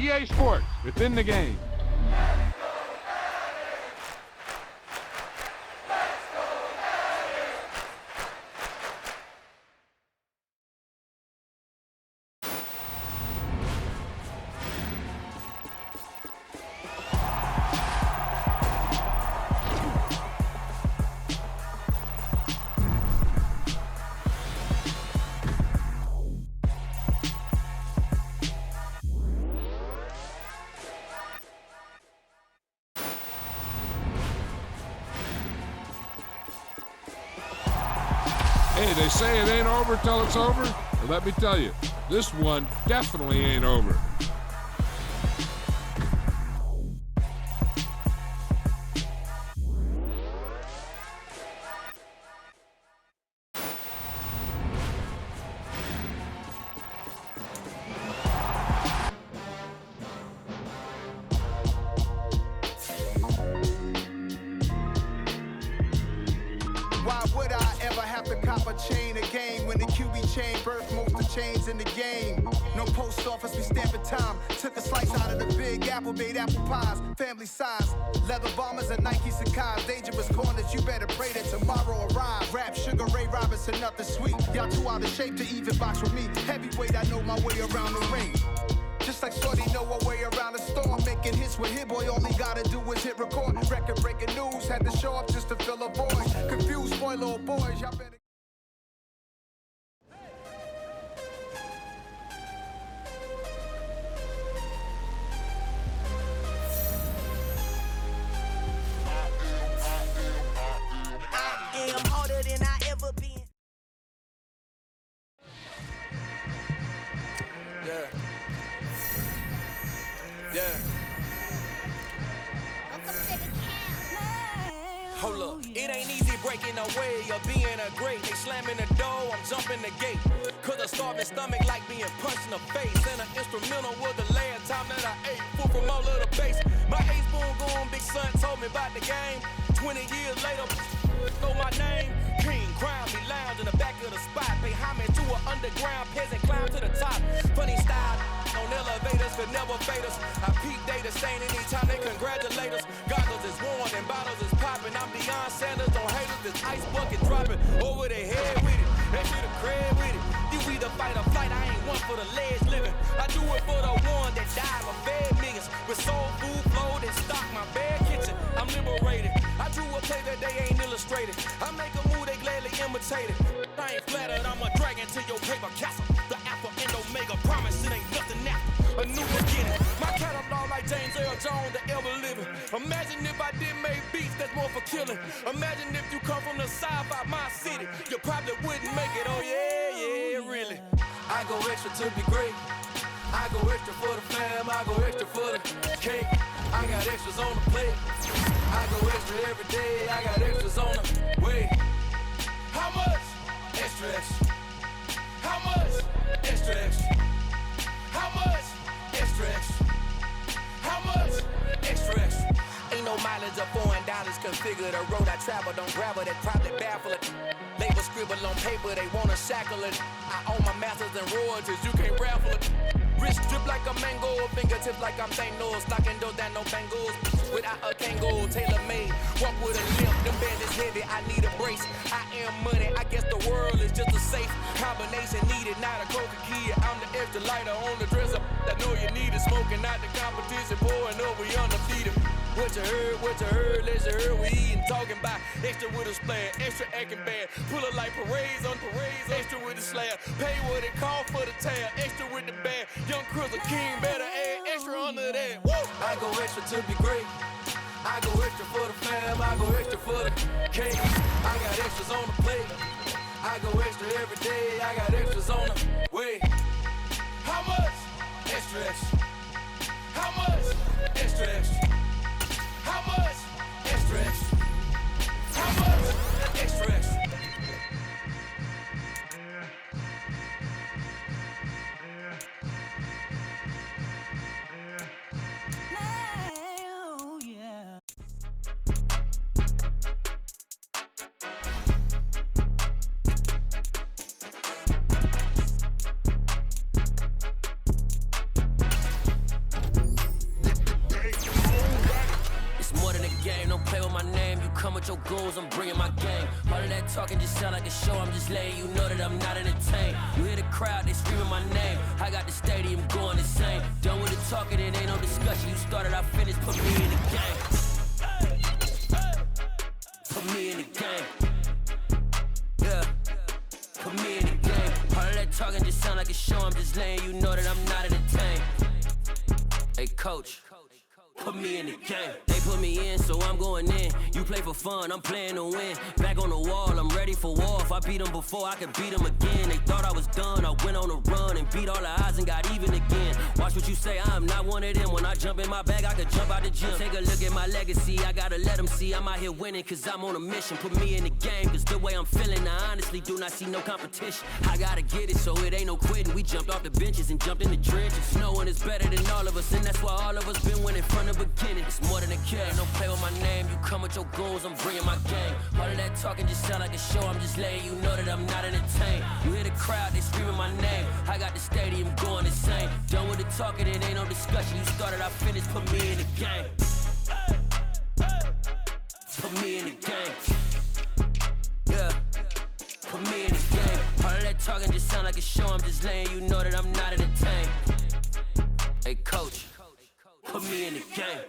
EA Sports, within the game. Hey, they say it ain't over till it's over. Well, let me tell you, this one definitely ain't over. Why would I ever have to cop a chain a game when the QB chain birthed most of chains in the game? No post office, we stamping time. Took a slice out of the big apple, made apple pies, family size. Leather bombers and Nike Sacai's. Dangerous corners, you better pray that tomorrow arrive. Rap, Sugar Ray Robinson, nothing sweet. Y'all too out of shape to even box with me. Heavyweight, I know my way around the ring. Just like Shorty know a way around the storm. Making hits with Hit Boy, all he gotta do is hit record. Record breaking news, had to show up just to fill a void. Confused boy, little boys, y'all better. I am harder than I ever been. Yeah. Hold up, it ain't easy breaking away or being a great. They slamming the door, I'm jumping the gate. Cause a starving stomach like being punched in the face. And an instrumental was the last time that I ate. Food from all of the base. My ace boom goon, big son told me about the game. 20 years later, know my name. King, crown me, lounge in the back of the spot. Pay homage to an underground peasant, climb to the top. Funny style, on elevators could never fade us. I peep data stain anytime they congratulate us. Goggles is worn and bottles is popping. I'm Deion Sanders on haters, this ice bucket dropping over their head with it. They should have crib with it. You either fight or flight, I ain't one for the ledge living. I do it for the one that died or fed millions. With soul food flowed and stock my bare kitchen. I'm liberated. I drew a play that they ain't illustrated. I make a move, they gladly imitated. I ain't flattered, I'm a dragon to your paper castle. The alpha and omega promise it ain't nothing after. A new beginning. My catalog like James Earl Jones, the ever living. Imagine if I did make beats that's more for killing. Imagine if you come from the side by my city. You probably wouldn't make it, oh yeah, really. I go extra to be great. I go extra for the fam, I go extra for the cake. I got extras on the plate. I go extra every day, I got extras on the way. How much? Extra, extra. How much? Extra, extra. How much? Extra, extra. How much? Extra, extra. Ain't no mileage of $4 configure the road I travel. Don't gravel that probably baffle it. Label scribble on paper, they wanna shackle it. I own my masters and royalties, you can't raffle it. Wrist drip like a mango, fingertips like I'm Thanos. Knocking those down, no bangles. Without a Kangol, tailor made. Walk with a limp, them bands is heavy, I need a brace. I am money, I guess the world is just a safe combination needed. Not a coca kid, I'm the extra lighter on the dresser. I know you need it, smoking out the competition, pouring up, we undefeated. What you heard, let you heard, we eatin', talking about extra with a splash, extra acting bad, pull it like parades on parades, extra with the slab, pay what it cost for the tab, extra with the bag, young Chris a king, better add extra under that, woo! I go extra to be great, I go extra for the fam, I go extra for the cake, I got extras on the plate, I go extra every day, I got extras on the way. How much? Extra, extra. How much? Extra, extra. How much? Extra, extra. How much? Extra, extra. Oh, yeah. come with your goons, I'm bringing my gang. All of that talking just sound like a show, I'm just letting you know that I'm not entertained. You hear the crowd, they screaming my name. I got the stadium going insane. Done with the talking, it ain't no discussion. You started, I finished, put me in the game. Put me in the game. Yeah, put me in the game. All of that talking just sound like a show, I'm just letting you know that I'm not entertained. Hey coach, put me in the game. They put me in, so I'm going in. You play for fun, I'm playing to win. Back on the wall, I'm ready for war. If I beat them before, I could beat them again. They thought I was done, I went on a run and beat all the odds and got even again. Watch what you say, I'm not one of them. When I jump in my bag, I could jump out the gym. Take a look at my legacy, I gotta let them see I'm out here winning, cause I'm on a mission. Put me in the game, cause the way I'm feeling, I honestly do not see no competition. I gotta get it, so it ain't no quitting. We jumped off the benches and jumped in the trenches. No one is better than all of us, and that's why all of us been winning from the beginning. It's more than a game, don't play with my name. You come with your goons, I'm bringing my gang. All of that talking just sound like a show, I'm just letting you know that I'm not entertained. You hear the crowd, they screaming my name. I got the stadium going insane. Done with the talking, it ain't no discussion. You started, I finished, put me in the game. Put me in the game. Yeah, put me in the game. All of that talking just sound like a show, I'm just letting you know that I'm not entertained. Hey coach, put me in the game.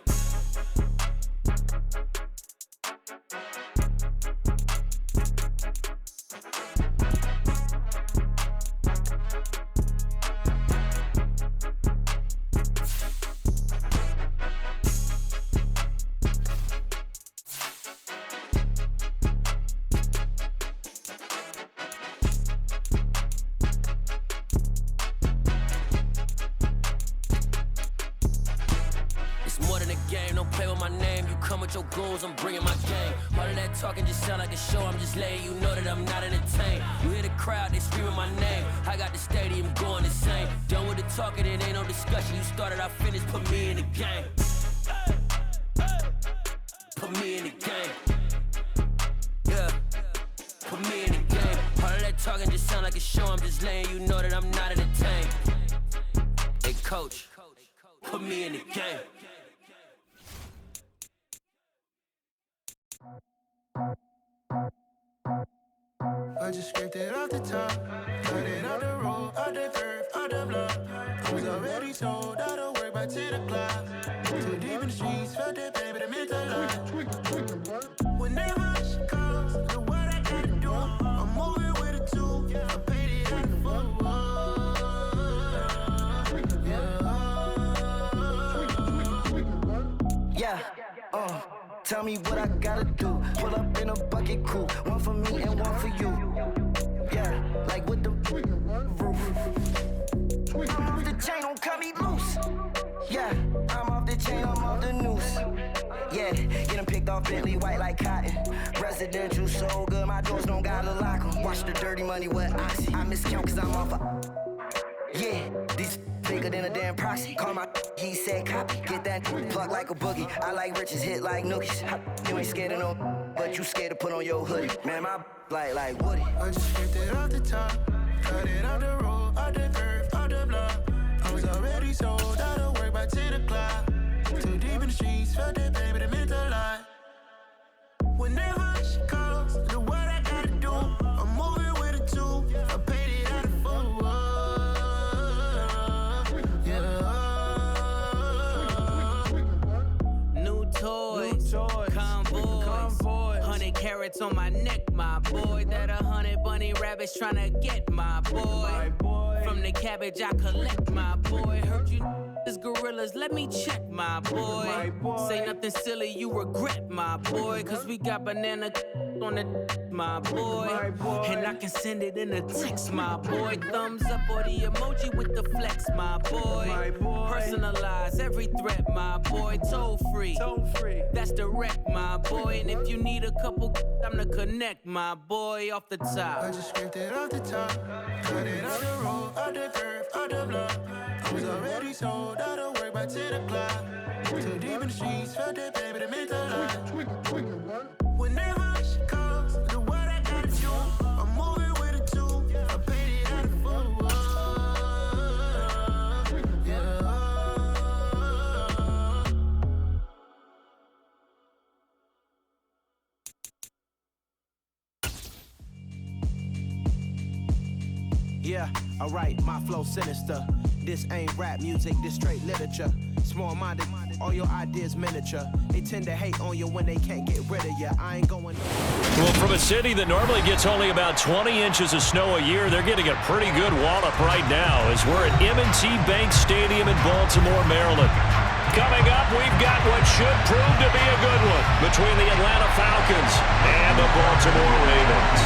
Your goons, I'm bringing my gang. All of that talking just sound like a show, I'm just letting you know that I'm not entertained. You hear the crowd, they screaming my name. I got the stadium going insane. Done with the talking, it ain't no discussion. You started, I finished, put me in the game. Put me in the game. Yeah, put me in the game. All of that talking just sound like a show, I'm just letting you know that I'm not entertained. Hey coach, put me in the game. I just scraped it off the top, cut it out the road, out the curve, out the block. I was already sold, out of work by 10 o'clock. Too deep in the streets, felt that pain, but it meant a lot. Whenever she calls, the what I gotta do, I'm moving with a two. I paid it out the full. Yeah, tell me what I gotta do. Pull up in a bucket crew, one for me and one for you. Yeah, like with the roof. I'm off the chain, don't cut me loose. Yeah, I'm off the chain, I'm off the noose. Yeah, get them picked off Bentley, white like cotton. Residential so good, my doors don't gotta lock 'em. Watch the dirty money with Oxy. I miscount cause I'm off a. Yeah, these bigger than a damn proxy. Call my he said copy. Get that plug like a boogie. I like riches, hit like nookies. You ain't scared of no, but you scared to put on your hoodie. Man, my like Woody. I just scraped it off the top, cut it out the road, out the curve, out the block. I was already sold, out of work by 10 o'clock. Too deep in the streets, felt that pain, but it meant a lot. Whenever she calls, the what I gotta do, I'm moving with a two. I paid it out of full. Convoy, 100 carats on my neck, my boy. That 100 bunny rabbits tryna get my boy. From the cabbage I collect, my boy. Heard you is gorillas, let me check, my boy. Say nothing silly, you regret, my boy. Cause we got banana on the my boy. And I can send it in a text, my boy. Thumbs up or the emoji with the flex, my boy. Personalize every threat, my boy. Toll free, that's direct, my boy. And if you need a couple, I'm to connect, my boy, off the top. I just scraped it off the top, cut it out the road, out the curve, out the block. I was already sold, out of work by 10 o'clock. Too deep in the streets, felt that pain, but it meant a lot. Whenever she calls, the what I gotta do, I'm moving with a two. I paid it out of full. Yeah, alright, my flow sinister. This ain't rap music, this straight literature. Small-minded, all your ideas miniature. They tend to hate on you when they can't get rid of you. I ain't going. Well, from a city that normally gets only about 20 inches of snow a year, they're getting a pretty good wallop right now as we're at M&T Bank Stadium in Baltimore, Maryland. Coming up, we've got what should prove to be a good one between the Atlanta Falcons and the Baltimore Ravens.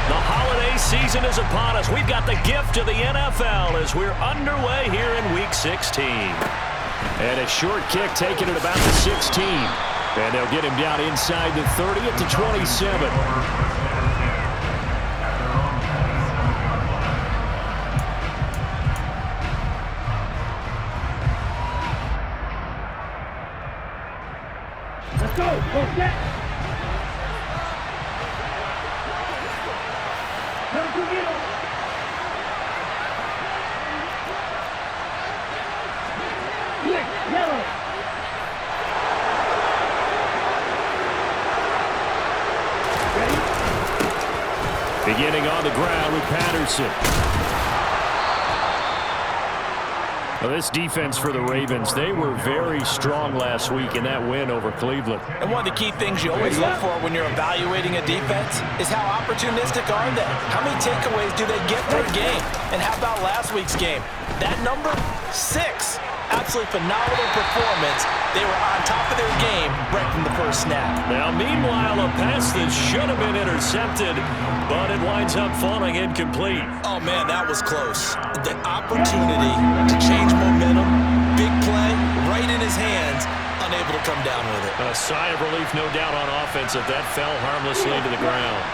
The holiday season is upon us. We've got the gift of the NFL as we're underway here in Week 16. And a short kick taken at about the 16. And they'll get him down inside the 30 at the 27. Let's go. Go set. Come to get him. Yellow. Beginning on the ground with Patterson. Well, this defense for the Ravens, they were very strong last week in that win over Cleveland. And one of the key things you always look for when you're evaluating a defense is how opportunistic are they? How many takeaways do they get per game? And how about last week's game? That number, 6. Absolutely phenomenal performance. They were on top of their game right from the first snap. Now, meanwhile, a pass that should have been intercepted, but it winds up falling incomplete. Oh, man, that was close. The opportunity to change momentum, big play, right in his hands, unable to come down with it. A sigh of relief, no doubt, on offense if that fell harmlessly to the ground.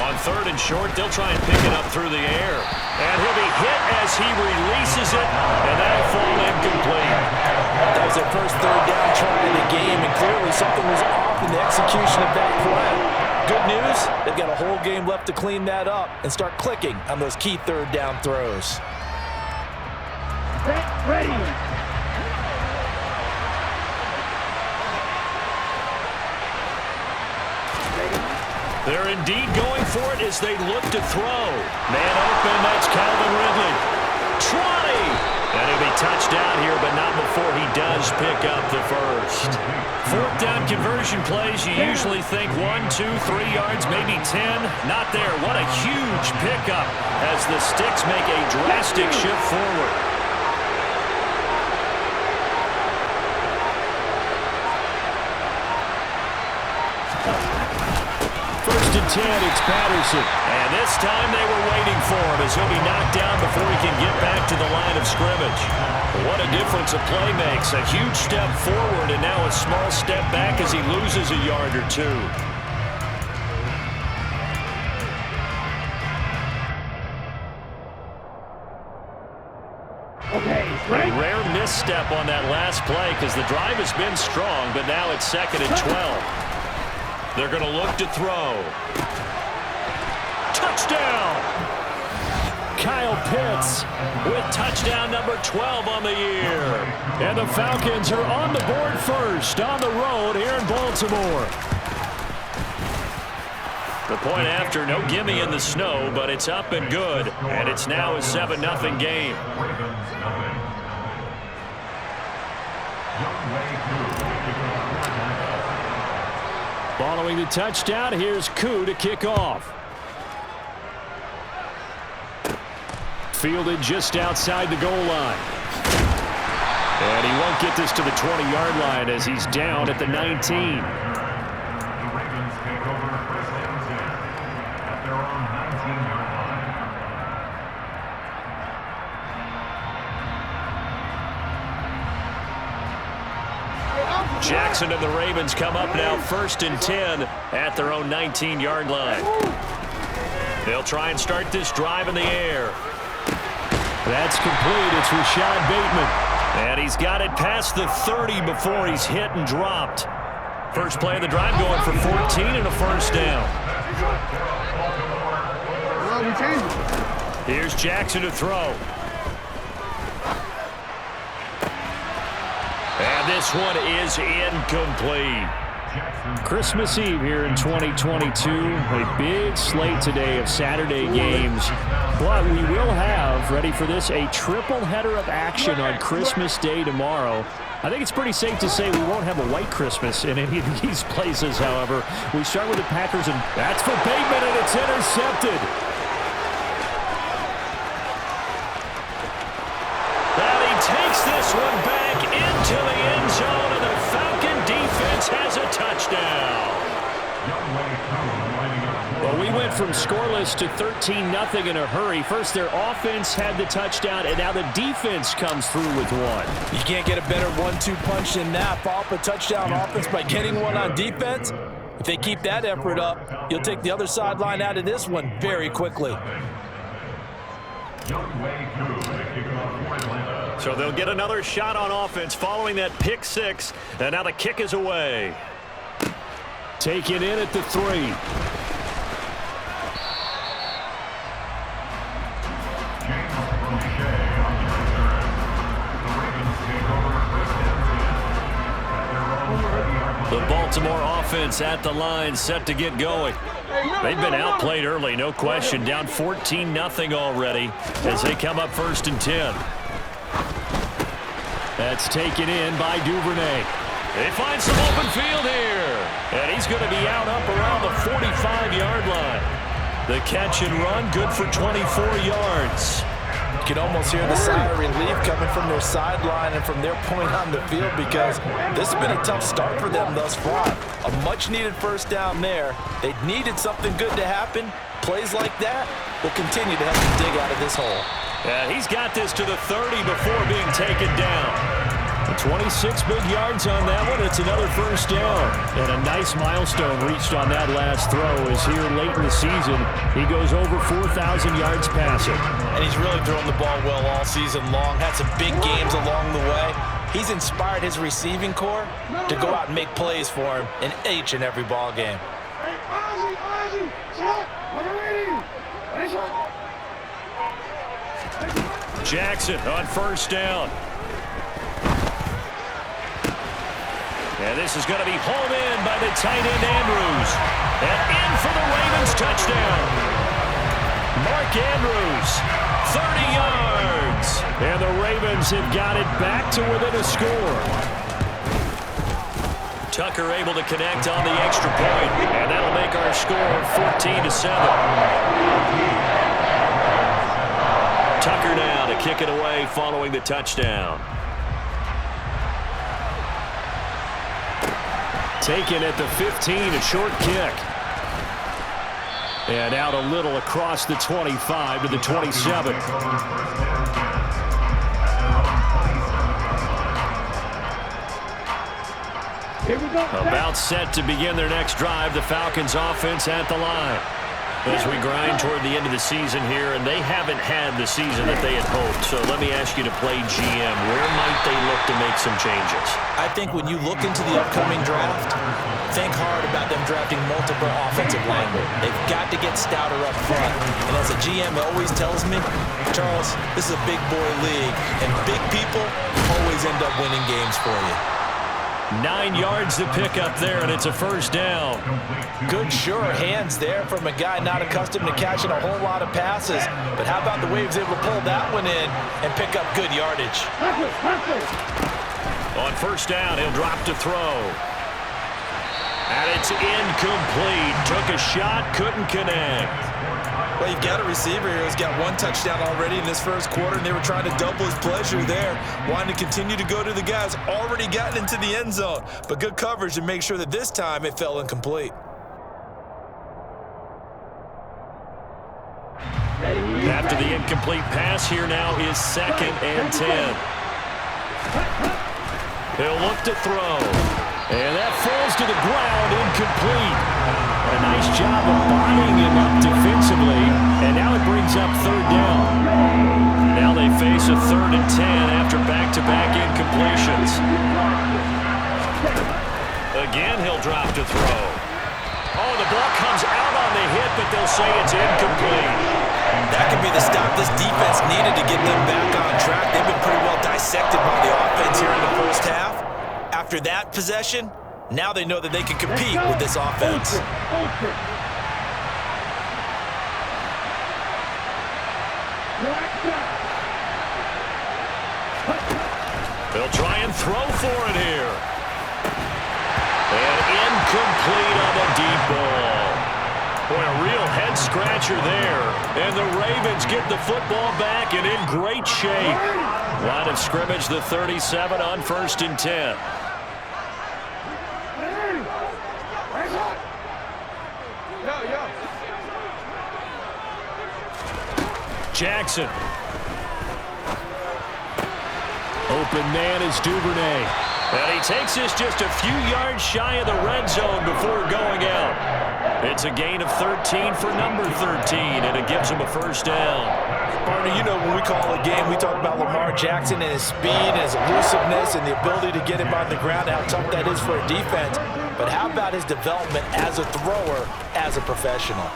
On 3rd and short, they'll try and pick it up through the air. And he'll be hit as he releases it, and that'll fall incomplete. That was their first 3rd down try in the game, and clearly something was off in the execution of that play. Good news, they've got a whole game left to clean that up and start clicking on those key 3rd down throws. Ready. They're indeed going for it as they look to throw. Man open, that's Calvin Ridley. 20! And he'll be touched down here, but not before he does pick up the first. 4th down conversion plays, you usually think 1, 2, 3 yards, maybe 10. Not there. What a huge pickup as the Sticks make a drastic shift forward. 1st and 10, it's Patterson. And this time they were waiting for him as he'll be knocked down before he can get back to the line of scrimmage. What a difference a play makes. A huge step forward and now a small step back as he loses a yard or two. Okay, a rare misstep on that last play because the drive has been strong, but now it's 2nd and 12. They're going to look to throw. Touchdown! Kyle Pitts with touchdown number 12 on the year. And the Falcons are on the board first on the road here in Baltimore. The point after, no gimme in the snow, but it's up and good. And it's now a 7-0 game. Following the touchdown, here's Koo to kick off. Fielded just outside the goal line. And he won't get this to the 20-yard line as he's down at the 19. Jackson and the Ravens come up now 1st and 10 at their own 19-yard line. They'll try and start this drive in the air. That's complete. It's Rashad Bateman. And he's got it past the 30 before he's hit and dropped. First play of the drive going for 14 and a first down. Here's Jackson to throw. And this one is incomplete. Christmas Eve here in 2022. A big slate today of Saturday games. But we will have, ready for this, a triple header of action on Christmas Day tomorrow. I think it's pretty safe to say we won't have a white Christmas in any of these places, however. We start with the Packers, and that's for Bateman, and it's intercepted. And he takes this one back into the end zone, and the Falcon defense has a touchdown. Well, we went from scoreless to 13-0 in a hurry. First, their offense had the touchdown, and now the defense comes through with one. You can't get a better 1-2 punch than that. Follow up a touchdown offense by getting one on defense. If they keep that effort up, you'll take the other sideline out of this one very quickly. So they'll get another shot on offense following that pick six, and now the kick is away. Taken in at the 3. The Baltimore offense at the line, set to get going. They've been outplayed early, no question. Down 14-0 already as they come up 1st and 10. That's taken in by Duvernay. They find some open field here. And he's going to be out up around the 45-yard line. The catch and run, good for 24 yards. You can almost hear the sigh of relief coming from their sideline and from their point on the field, because this has been a tough start for them thus far. A much-needed first down there. They needed something good to happen. Plays like that will continue to help them dig out of this hole. Yeah, he's got this to the 30 before being taken down. 26 big yards on that one. It's another first down. And a nice milestone reached on that last throw as here late in the season, he goes over 4,000 yards passing. And he's really thrown the ball well all season long. Had some big games along the way. He's inspired his receiving corps to go out and make plays for him in each and every ball game. Jackson on first down. And this is going to be hauled in by the tight end Andrews. And in for the Ravens touchdown. Mark Andrews, 30 yards. And the Ravens have got it back to within a score. Tucker able to connect on the extra point. And that'll make our score 14-7. Tucker now to kick it away following the touchdown. Taken at the 15, a short kick. And out a little across the 25 to the 27. Here we go. About set to begin their next drive. The Falcons offense at the line. As we grind toward the end of the season here, and they haven't had the season that they had hoped. So let me ask you to play GM. Where might they look to make some changes? I think when you look into the upcoming draft, think hard about them drafting multiple offensive linemen. They've got to get stouter up front. And as a GM always tells me, Charles, this is a big boy league, and big people always end up winning games for you. 9 yards to pick up there, and it's a first down. Good, sure hands there from a guy not accustomed to catching a whole lot of passes. But how about the way he was able to pull that one in and pick up good yardage? On first down, he'll drop to throw. And it's incomplete. Took a shot, couldn't connect. Well, you've got a receiver here who's got one touchdown already in this first quarter, and they were trying to double his pleasure there, wanting to continue to go to the guys already gotten into the end zone. But good coverage to make sure that this time it fell incomplete. After the incomplete pass, here now is 2nd and 10. He'll look to throw. And that falls to the ground, incomplete. A nice job of bodying him up defensively. And now it brings up 3rd down. Now they face a 3rd and 10 after back-to-back incompletions. Again, he'll drop to throw. Oh, the ball comes out on the hit, but they'll say it's incomplete. That could be the stop this defense needed to get them back on track. They've been pretty well dissected by the offense here in the first half. After that possession, Now they know that they can compete with this offense. They'll try and throw for it here. And incomplete on the deep ball. Boy, a real head-scratcher there. And the Ravens get the football back and in great shape. Line of scrimmage, the 37 on 1st and 10. Jackson. Open man is Duvernay. And he takes this just a few yards shy of the red zone before going out. It's a gain of 13 for number 13, and it gives him a first down. Barney, you know when we call a game, we talk about Lamar Jackson and his speed, his elusiveness, and the ability to get him on the ground, how tough that is for a defense. But how about his development as a thrower, as a professional?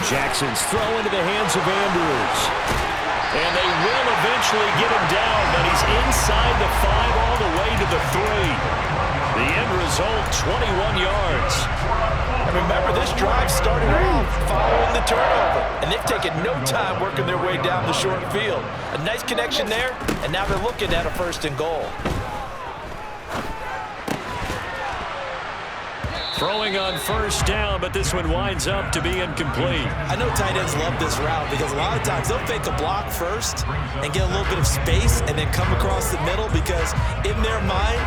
Jackson's throw into the hands of Andrews. And they will eventually get him down, but he's inside the 5 all the way to the 3. The end result, 21 yards. And remember, this drive started off following the turnover, and they've taken no time working their way down the short field. A nice connection there, and now they're looking at a 1st and goal. Throwing on 1st down, but this one winds up to be incomplete. I know tight ends love this route because a lot of times they'll fake a block first and get a little bit of space and then come across the middle because in their mind,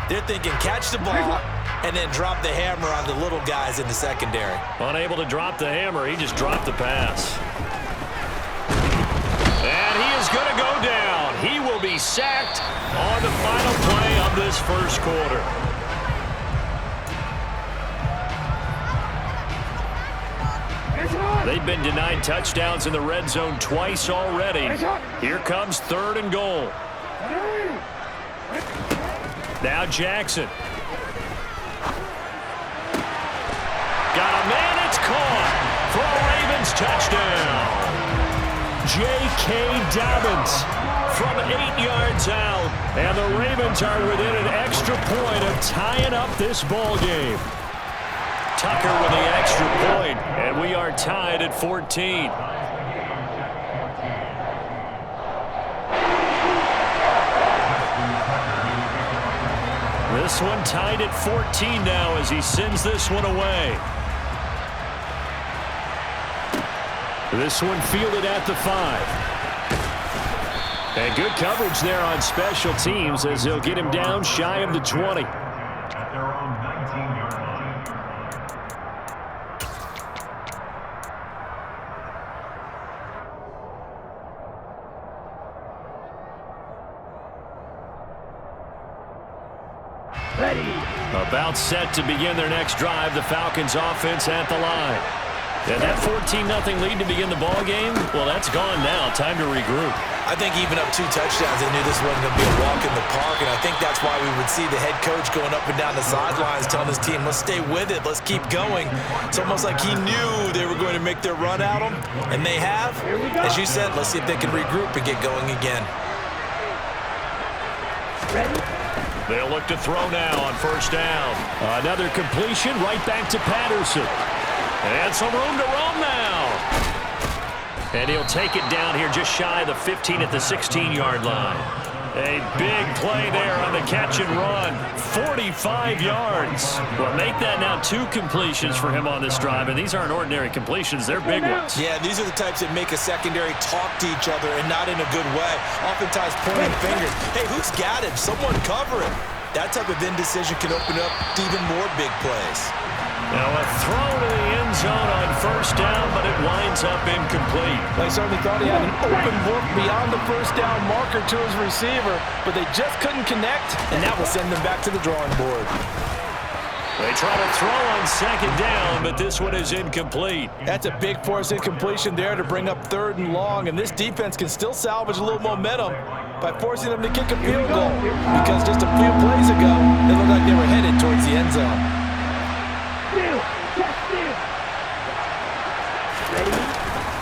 they're thinking catch the ball and then drop the hammer on the little guys in the secondary. Unable to drop the hammer, he just dropped the pass. And he is going to go down. He will be sacked on the final play of this 1st quarter. They've been denied touchdowns in the red zone twice already. Here comes 3rd and goal. Now Jackson. Got a man, it's caught for a Ravens touchdown. J.K. Dobbins from 8 yards out. And the Ravens are within an extra point of tying up this ball game. Tucker with the extra point, and we are tied at 14. This one tied at 14 now as he sends this one away. This one fielded at the 5. And good coverage there on special teams as he'll get him down shy of the 20. About set to begin their next drive, the Falcons offense at the line. And that 14-0 lead to begin the ball game, well, that's gone now. Time to regroup. I think even up 2 touchdowns, they knew this wasn't going to be a walk in the park, and I think that's why we would see the head coach going up and down the sidelines telling his team, let's stay with it, let's keep going. It's almost like he knew they were going to make their run at him, and they have. As you said, let's see if they can regroup and get going again. They'll look to throw now on 1st down. Another completion right back to Patterson. And some room to roam now. And he'll take it down here just shy of the 15 at the 16-yard line. A big play there on the catch and run. 45 yards. Well, make that now 2 completions for him on this drive. And these aren't ordinary completions. They're big ones. Yeah, these are the types that make a secondary talk to each other and not in a good way. Oftentimes pointing fingers. Hey, who's got him? Someone cover him. That type of indecision can open up to even more big plays. Now a throw to the end zone on 1st down, but it winds up incomplete. They certainly thought he had an open look beyond the 1st down marker to his receiver, but they just couldn't connect, and that will send them back to the drawing board. They try to throw on 2nd down, but this one is incomplete. That's a big force incompletion there to bring up 3rd and long, and this defense can still salvage a little momentum by forcing them to kick a field goal, because just a few plays ago, they looked like they were headed towards the end zone.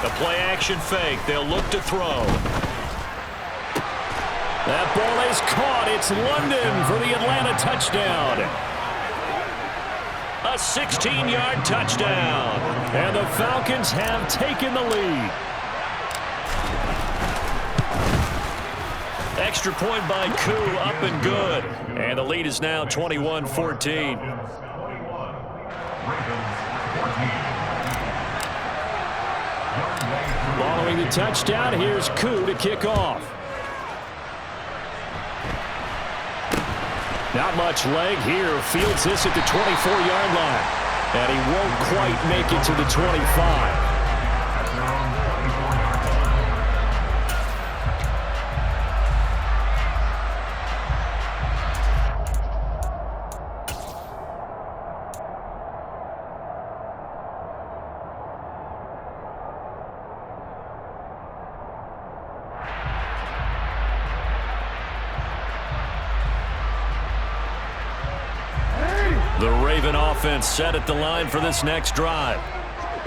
The play-action fake. They'll look to throw. That ball is caught. It's London for the Atlanta touchdown. A 16-yard touchdown. And the Falcons have taken the lead. Extra point by Koo, up and good. And the lead is now 21-14. Following the touchdown, here's Koo to kick off. Not much leg here. Fields this at the 24-yard line. And he won't quite make it to the 25. The Raven offense set at the line for this next drive.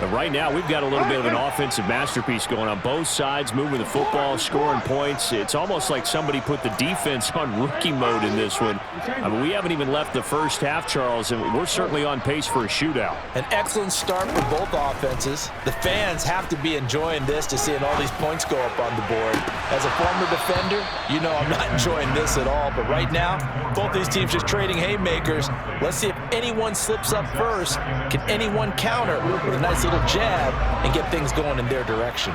And right now, we've got a little bit of an offensive masterpiece going on both sides, moving the football, scoring points. It's almost like somebody put the defense on rookie mode in this one. I mean, we haven't even left the first half, Charles, and we're certainly on pace for a shootout. An excellent start for both offenses. The fans have to be enjoying this to seeing all these points go up on the board. As a former defender, you know I'm not enjoying this at all. But right now, both these teams just trading haymakers. Let's see if anyone slips up first. Can anyone counter with a nice little jab and get things going in their direction?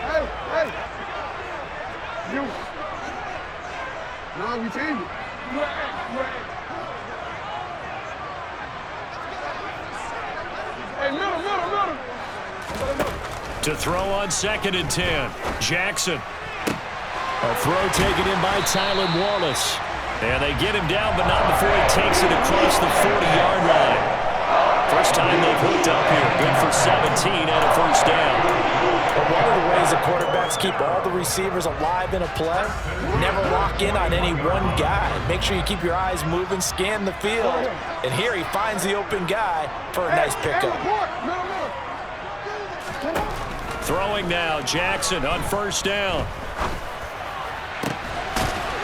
Hey! You. No, we change it. Hey, middle. To throw on 2nd and 10. Jackson. A throw taken in by Tylan Wallace. And they get him down, but not before he takes it across the 40-yard line. First time they've hooked up here. Good for 17 and a first down. But one of the ways the quarterbacks keep all the receivers alive in a play, never lock in on any one guy. Make sure you keep your eyes moving, scan the field. And here he finds the open guy for a nice pickup. Throwing now, Jackson on first down.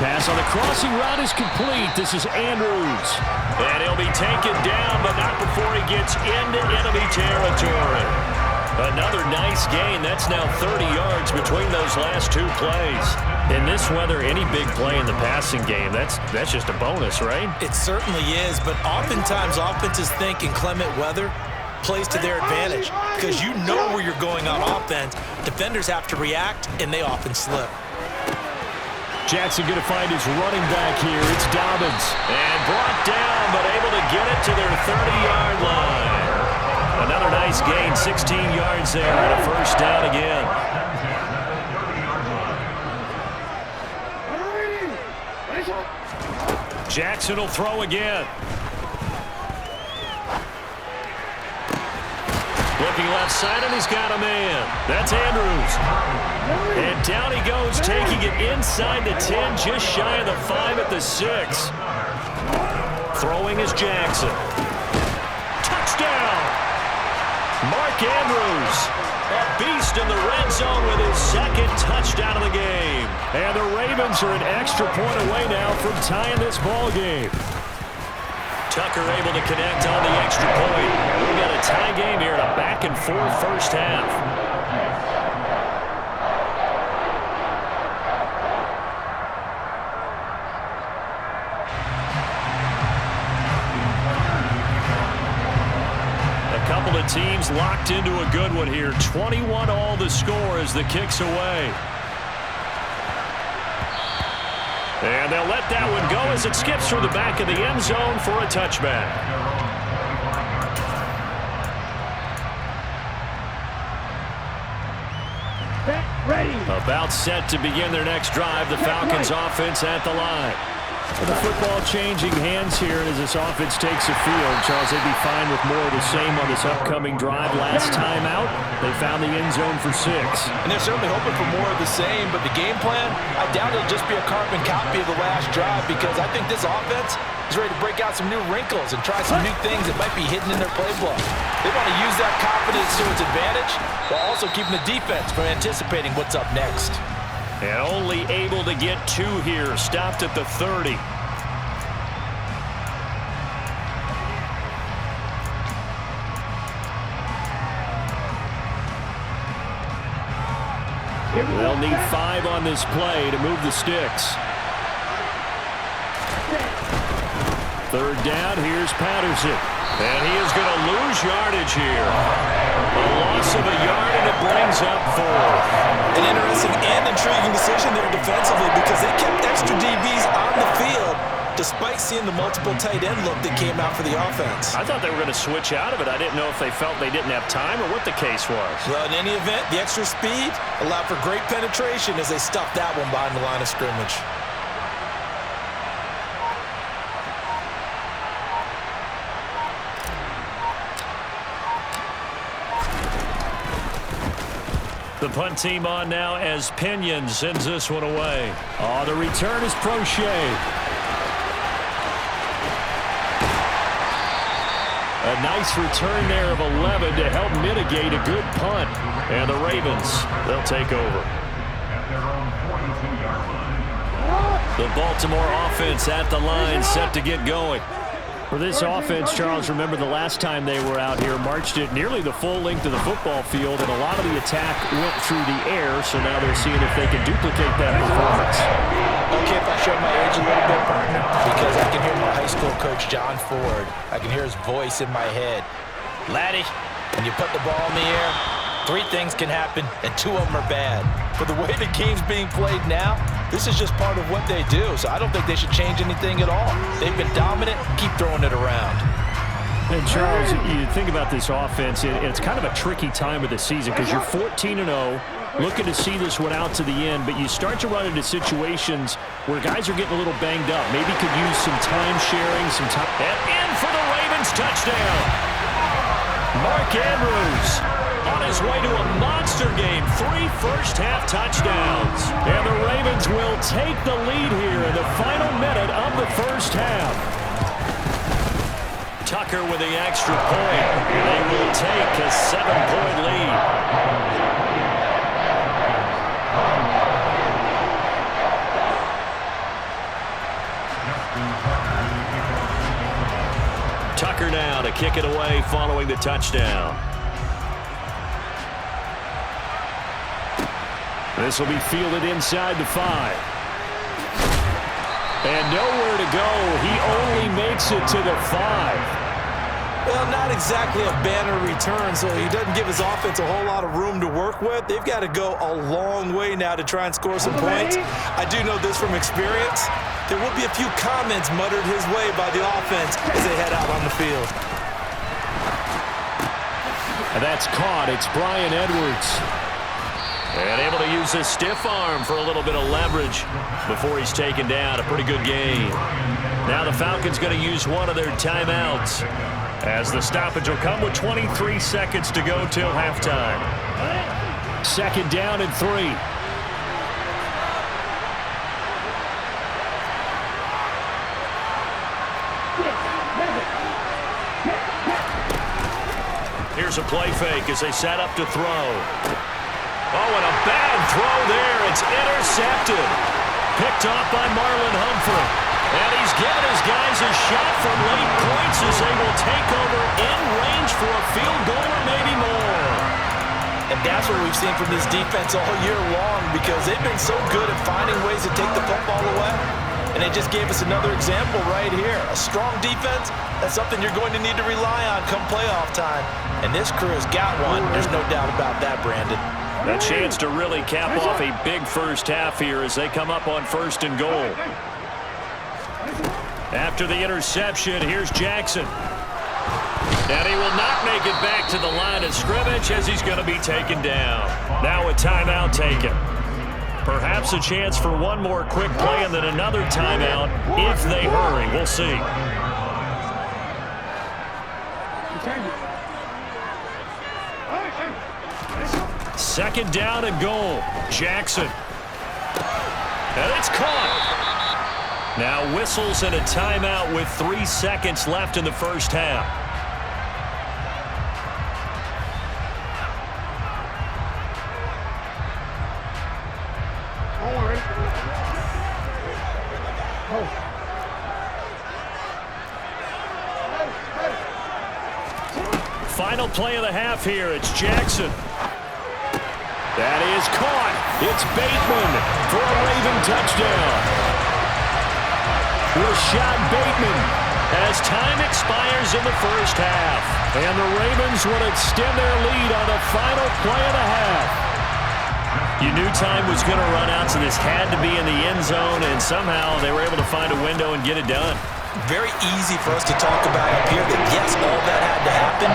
Pass on the crossing route is complete. This is Andrews. And he'll be taken down, but not before he gets into enemy territory. Another nice gain. That's now 30 yards between those last two plays. In this weather, any big play in the passing game, that's just a bonus, right? It certainly is, but oftentimes offenses think in clement weather plays to their advantage because you know where you're going on offense. Defenders have to react, and they often slip. Jackson going to find his running back here. It's Dobbins. And brought down, but able to get it to their 30-yard line. Another nice gain, 16 yards there, and a first down again. Jackson will throw again. Looking left side, and he's got a man. That's Andrews. And down he goes, taking it inside the 10, just shy of the 5 at the 6. Throwing is Jackson. Touchdown! Mark Andrews, a beast in the red zone with his second touchdown of the game. And the Ravens are an extra point away now from tying this ball game. Tucker able to connect on the extra point. We've got a tie game here in a back-and-forth first half. A couple of teams locked into a good one here. 21 all the score as the kick's away. And they'll let that one go as it skips through the back of the end zone for a touchback. Ready. About set to begin their next drive. The Falcons offense at the line. With the football changing hands here as this offense takes the field, Charles, they'd be fine with more of the same on this upcoming drive. Last time out, they found the end zone for 6. And they're certainly hoping for more of the same, but the game plan, I doubt it'll just be a carbon copy of the last drive because I think this offense is ready to break out some new wrinkles and try some new things that might be hidden in their playbook. They want to use that confidence to its advantage while also keeping the defense from anticipating what's up next. And only able to get 2 here. Stopped at the 30. They'll need 5 on this play to move the sticks. 3rd down, here's Patterson. And he is going to lose yardage here. A loss of a yard, and it brings up 4. An interesting and intriguing decision there defensively because they kept extra DBs on the field despite seeing the multiple tight end look that came out for the offense. I thought they were going to switch out of it. I didn't know if they felt they didn't have time or what the case was. Well, in any event, the extra speed allowed for great penetration as they stuffed that one behind the line of scrimmage. The punt team on now as Pinion sends this one away. Oh, the return is Prochet. A nice return there of 11 to help mitigate a good punt. And the Ravens, they'll take over. The Baltimore offense at the line, set to get going. For this offense, Charles, remember the last time they were out here, marched it nearly the full length of the football field, and a lot of the attack went through the air, so now they're seeing if they can duplicate that performance. Okay, if I show my age a little bit, partner, because I can hear my high school coach, John Ford. I can hear his voice in my head. Laddie, when you put the ball in the air, 3 things can happen, and 2 of them are bad. But the way the game's being played now, this is just part of what they do, so I don't think they should change anything at all. They've been dominant. Keep throwing it around. And, Charles, you think about this offense, it's kind of a tricky time of the season because you're 14-0, looking to see this one out to the end, but you start to run into situations where guys are getting a little banged up. Maybe could use some time sharing, some time. And in for the Ravens touchdown. Mark Andrews on his way to a monster game. 3 first-half touchdowns. And the Ravens will take the lead here in the final minute of the first half. Tucker with the extra point. They will take a 7-point lead. Tucker now to kick it away following the touchdown. This will be fielded inside the 5. And nowhere to go. He only makes it to the 5. Well, not exactly a banner return, so he doesn't give his offense a whole lot of room to work with. They've got to go a long way now to try and score some points. I do know this from experience. There will be a few comments muttered his way by the offense as they head out on the field. And that's caught. It's Brian Edwards. And able to use his stiff arm for a little bit of leverage before he's taken down. A pretty good game. Now the Falcons going to use one of their timeouts as the stoppage will come with 23 seconds to go till halftime. 2nd down and 3. Here's a play fake as they set up to throw. Oh, and a bad throw there. It's intercepted. Picked off by Marlon Humphrey. And he's given his guys a shot from late points as they will take over in range for a field goal or maybe more. And that's what we've seen from this defense all year long because they've been so good at finding ways to take the football away. And they just gave us another example right here. A strong defense, that's something you're going to need to rely on come playoff time. And this crew has got one. There's no doubt about that, Brandon. A chance to really cap off a big first half here as they come up on 1st and goal. After the interception, here's Jackson. And he will not make it back to the line of scrimmage as he's going to be taken down. Now a timeout taken. Perhaps a chance for one more quick play and then another timeout if they hurry. We'll see. Second down and goal. Jackson. And it's caught. Now whistles and a timeout with 3 seconds left in the first half. Final play of the half here. It's Jackson. That is caught. It's Bateman for a Raven touchdown. Rashad Bateman as time expires in the first half. And the Ravens will extend their lead on the final play of the half. You knew time was going to run out, so this had to be in the end zone, and somehow they were able to find a window and get it done. Very easy for us to talk about up here that, yes, all that had to happen,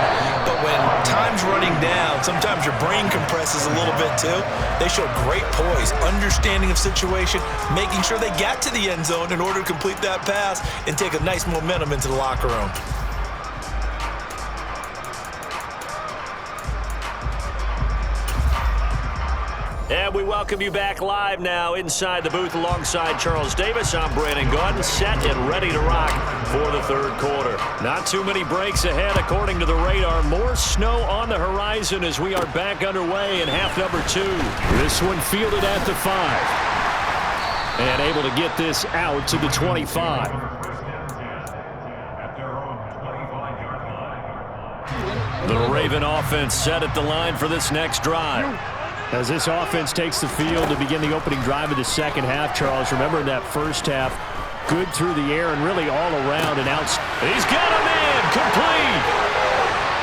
but when time's running down, sometimes your brain compresses a little bit too. They showed great poise, understanding of situation, making sure they got to the end zone in order to complete that pass and take a nice momentum into the locker room. And we welcome you back live now inside the booth alongside Charles Davis. I'm Brandon Gaudin, set and ready to rock for the third quarter. Not too many breaks ahead according to the radar. More snow on the horizon as we are back underway in half number 2. This one fielded at the 5. And able to get this out to the 25. The Raven offense set at the line for this next drive. As this offense takes the field to begin the opening drive of the second half, Charles, remember in that first half, good through the air and really all around and out. He's got a man, complete.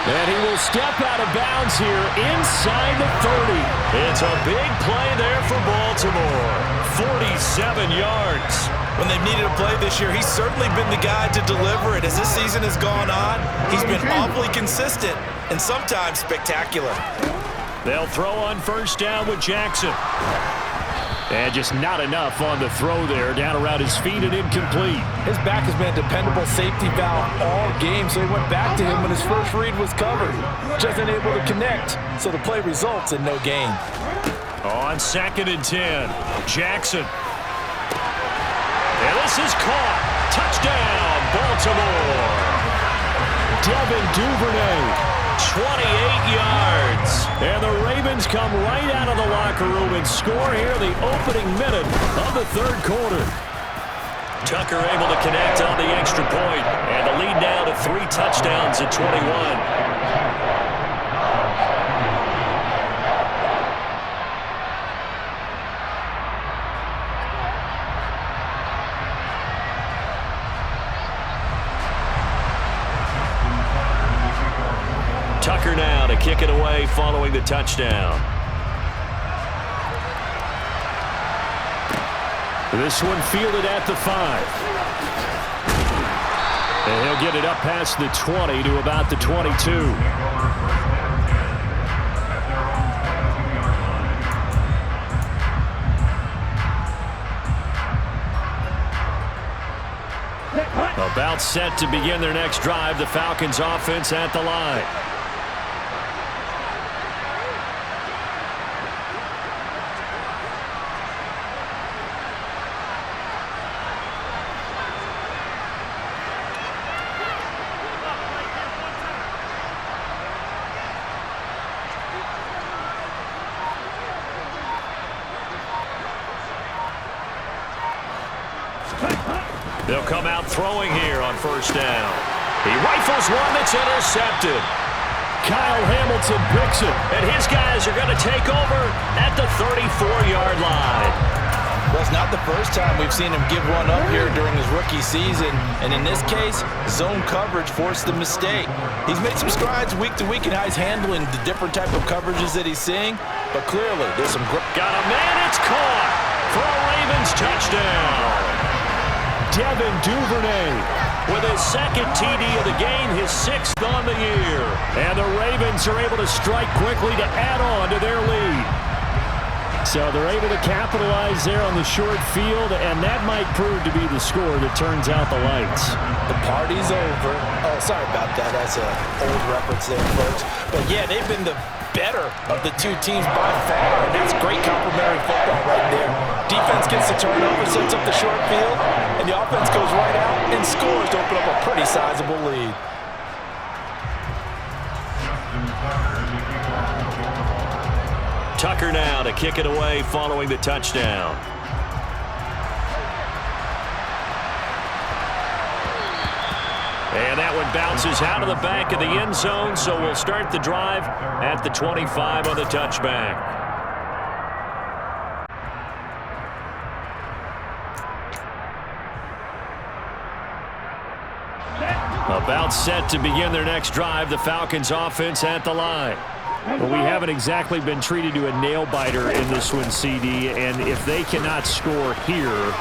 And he will step out of bounds here inside the 30. It's a big play there for Baltimore. 47 yards. When they've needed a play this year, he's certainly been the guy to deliver it. As this season has gone on, he's been awfully consistent and sometimes spectacular. They'll throw on first down with Jackson. And just not enough on the throw there. Down around his feet and incomplete. His back has been a dependable safety valve all game, so he went back to him when his first read was covered. Just unable to connect, so the play results in no gain. On 2nd and 10, Jackson. And this is caught. Touchdown, Baltimore. Devin Duvernay. 28 yards. And the Ravens come right out of the locker room and score here the opening minute of the third quarter. Tucker able to connect on the extra point, and the lead now to 3 touchdowns at 21. Tucker now to kick it away following the touchdown. This one fielded at the 5. And he'll get it up past the 20 to about the 22. About set to begin their next drive, the Falcons offense at the line. They'll come out throwing here on first down. He rifles one that's intercepted. Kyle Hamilton picks it, and his guys are going to take over at the 34-yard line. Well, it's not the first time we've seen him give one up here during his rookie season, and in this case, zone coverage forced the mistake. He's made some strides week to week in how he's handling the different type of coverages that he's seeing, but clearly there's some great... Got a man, it's caught for a Ravens touchdown. Devin Duvernay with his second TD of the game, his 6th on the year. And the Ravens are able to strike quickly to add on to their lead. So they're able to capitalize there on the short field, and that might prove to be the score that turns out the lights. The party's over. Oh, sorry about that. That's an old reference there, folks. But yeah, they've been the better of the two teams by far, and that's great complementary football right there. Defense gets the turnover, sets up the short field, and the offense goes right out and scores to open up a pretty sizable lead. Tucker now to kick it away following the touchdown. And that one bounces out of the back of the end zone, so we'll start the drive at the 25 on the touchback. About set to begin their next drive, the Falcons offense at the line. Well, we haven't exactly been treated to a nail-biter in this one, CD, and if they cannot score here,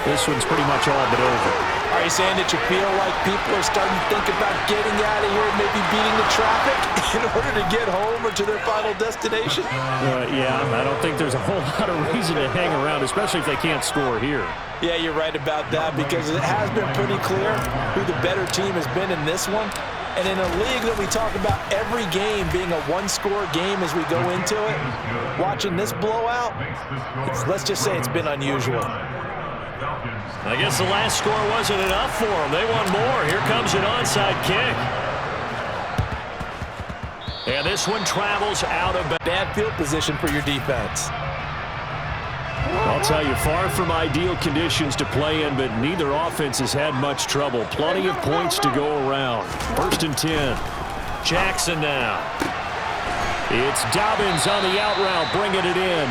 this one's pretty much all but over. Are you saying that you feel like people are starting to think about getting out of here, maybe beating the traffic in order to get home or to their final destination? Yeah, I don't think there's a whole lot of reason to hang around, especially if they can't score here. Yeah, you're right about that, because it has been pretty clear who the better team has been in this one. And in a league that we talk about every game being a one-score game as we go into it, watching this blowout, let's just say it's been unusual. I guess the last score wasn't enough for them. They want more. Here comes an onside kick. And this one travels out of bad field position for your defense. I'll tell you, far from ideal conditions to play in, but neither offense has had much trouble. Plenty of points to go around. 1st and 10. Jackson now. It's Dobbins on the out route, bringing it in.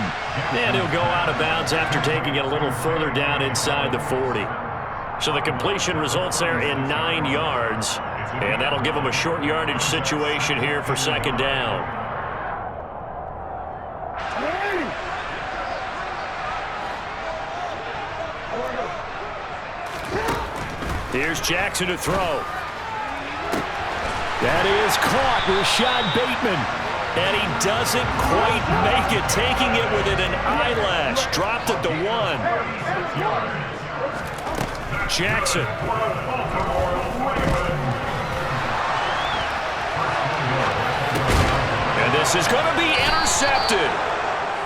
And he'll go out of bounds after taking it a little further down inside the 40. So the completion results there in 9 yards. And that'll give them a short yardage situation here for 2nd down. Here's Jackson to throw. That is caught. Rashad Bateman. And he doesn't quite make it, taking it within an eyelash. Dropped at the 1. Jackson. And this is going to be intercepted.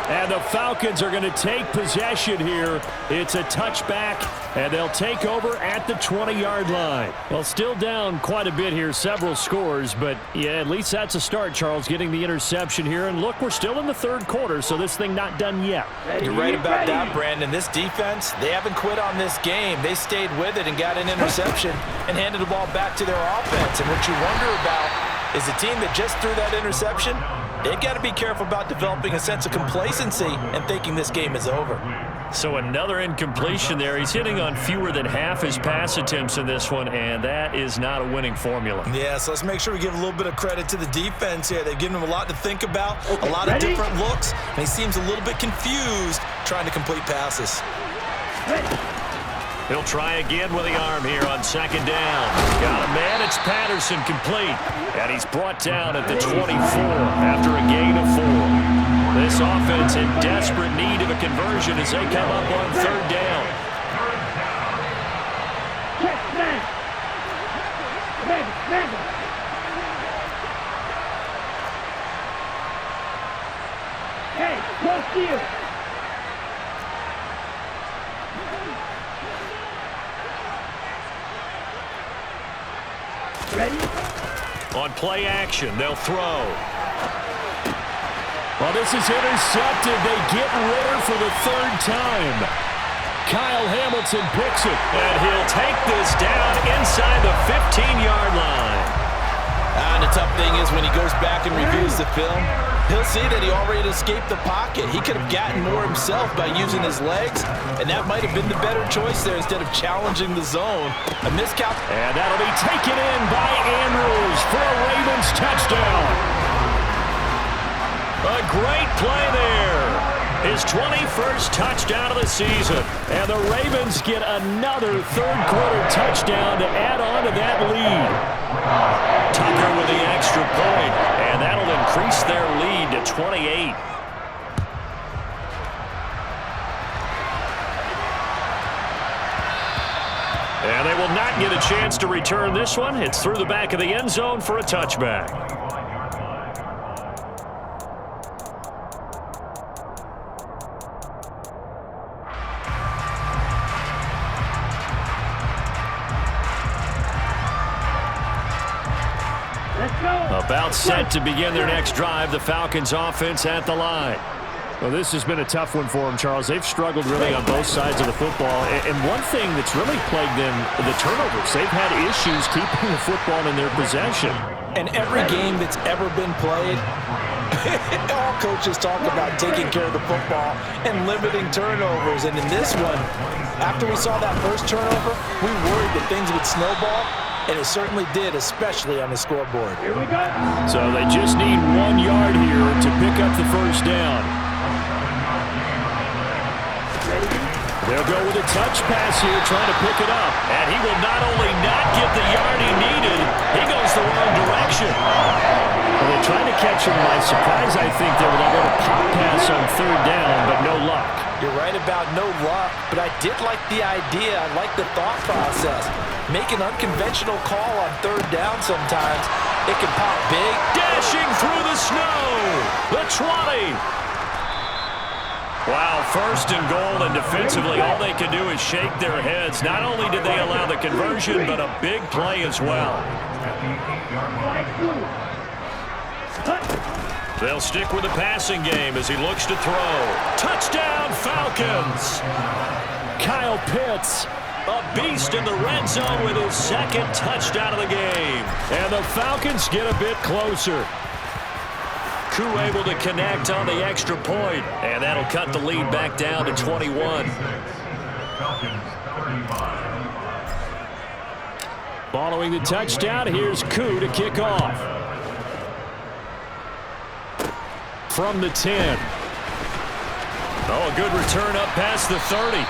And the Falcons are going to take possession here. It's a touchback, and they'll take over at the 20-yard line. Well, still down quite a bit here, several scores, but yeah, at least that's a start, Charles, getting the interception here. And look, we're still in the 3rd quarter, so this thing not done yet. You're right about that, Brandon. This defense, they haven't quit on this game. They stayed with it and got an interception and handed the ball back to their offense. And what you wonder about is the team that just threw that interception, they've got to be careful about developing a sense of complacency and thinking this game is over. So another incompletion there. He's hitting on fewer than half his pass attempts in this one, and that is not a winning formula. Yeah, so let's make sure we give a little bit of credit to the defense here. They've given him a lot to think about, a lot of different looks, and he seems a little bit confused trying to complete passes. He'll try again with the arm here on 2nd down. Got a man. It's Patterson complete. And he's brought down at the 24 after a gain of 4. This offense in desperate need of a conversion as they come up on 3rd down. Hey, close to you. Ready? On play action, they'll throw. Well, this is intercepted. They get Ritter for the 3rd time. Kyle Hamilton picks it. And he'll take this down inside the 15-yard line. And the tough thing is when he goes back and reviews the film, he'll see that he already escaped the pocket. He could have gotten more himself by using his legs, and that might have been the better choice there instead of challenging the zone. A miscount. And that'll be taken in by Andrews for a Ravens touchdown. A great play there. His 21st touchdown of the season. And the Ravens get another 3rd quarter touchdown to add on to that lead. Tucker with the extra point, and that'll increase their lead to 28. And they will not get a chance to return this one. It's through the back of the end zone for a touchback. About set to begin their next drive, the Falcons offense at the line. Well, this has been a tough one for them, Charles. They've struggled really on both sides of the football. And one thing that's really plagued them, the turnovers. They've had issues keeping the football in their possession. And every game that's ever been played, all coaches talk about taking care of the football and limiting turnovers. And in this one, after we saw that first turnover, we worried that things would snowball, and it certainly did, especially on the scoreboard. Here we go. So they just need 1 yard here to pick up the first down. They'll go with a touch pass here, trying to pick it up. And he will not only not get the yard he needed, he goes the wrong direction. Well, they tried to catch him by surprise, I think, there with a little pop pass on third down, but no luck. You're right about no luck, but I did like the idea. I like the thought process. Make an unconventional call on third down sometimes. It can pop big. Dashing through the snow, the 20. Wow, first and goal, and defensively all they can do is shake their heads. Not only did they allow the conversion, but a big play as well. They'll stick with the passing game as he looks to throw. Touchdown, Falcons! Kyle Pitts, a beast in the red zone with his second touchdown of the game. And the Falcons get a bit closer. Koo able to connect on the extra point, and that'll cut the lead back down to 21. Following the touchdown, here's Koo to kick off. From the 10. Oh, a good return up past the 30.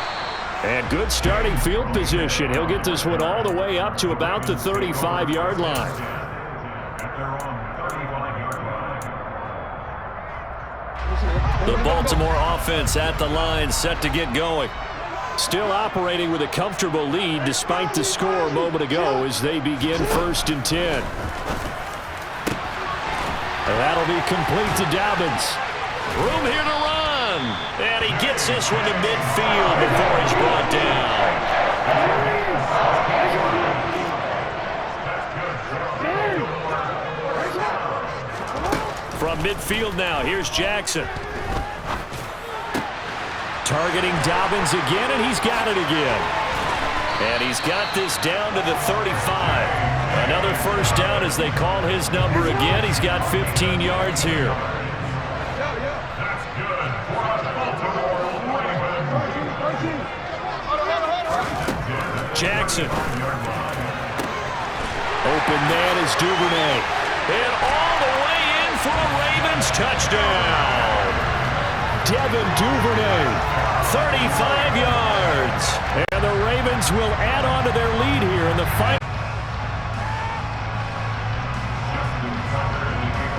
And good starting field position. He'll get this one all the way up to about the 35-yard line. The Baltimore offense at the line, set to get going. Still operating with a comfortable lead despite the score a moment ago as they begin 1st and 10. And that'll be complete to Dobbins. Room here to run. And he gets this one to midfield before he's brought down. From midfield now, here's Jackson. Targeting Dobbins again, and he's got it again. And he's got this down to the 35. Another first down as they call his number again. He's got 15 yards here. Jackson. Open man is Duvernay. And all the way in for a Ravens touchdown. Devin Duvernay, 35 yards. And the Ravens will add on